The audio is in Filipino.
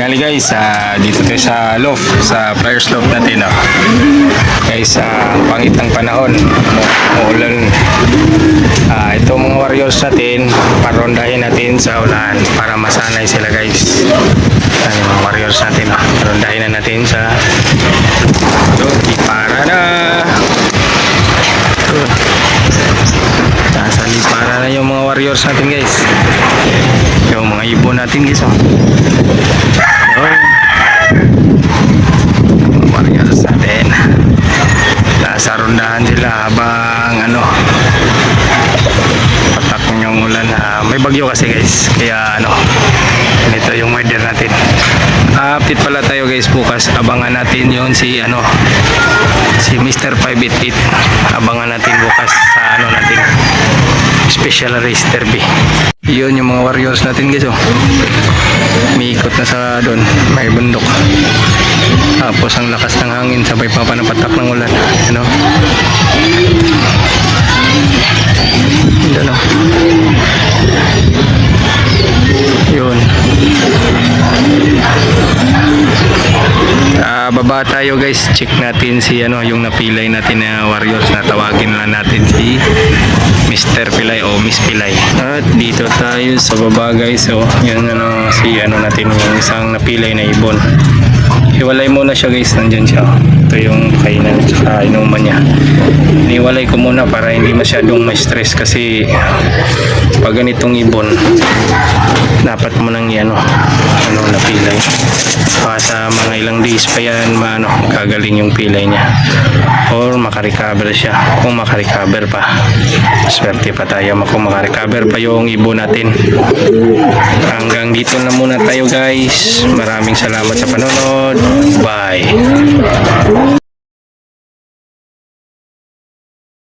tanghali guys, dito tayo sa loft, sa flyers loft natin guys, pangit ng panahon, uulan. Ito mga warriors natin, parondahin natin sa ulan para masanay sila guys. Mga warriors natin, parondahin na natin sa para na nasa lipara na yung mga warriors natin guys, yung mga ibon natin guys. Warriors natin nasa rondahan sila habang patak yung ulan. May bagyo kasi guys, kaya ito yung weather natin. Update pala tayo guys bukas, abangan natin yun si Mr. 588. Abangan natin bukas sa natin special race derby. Yun yung mga warriors natin guys. May ikot na sa doon, may bundok, tapos ang lakas ng hangin sabay pa panapatak ng ulan. Yun. Baba tayo guys, check natin si yung napilay natin na warriors, na tawagin lang natin si Mr. Pilay o Miss Pilay. At dito tayo sa baba guys. Yan si natin, yung isang napilay na ibon. Hiwalay muna siya guys, nandyan siya. Ito yung kainan sa inuman niya. Iniwalay ko muna para hindi masyadong ma-stress, kasi pag ganitong ibon dapat mo nang napilay. Sa mga ilang days pa yan kagaling yung pilay niya, or makarecover siya. Kung makarecover pa, swerte pa tayo kung makarecover pa yung ibon natin. Hanggang dito na muna tayo guys. Maraming salamat sa panonood. Bye.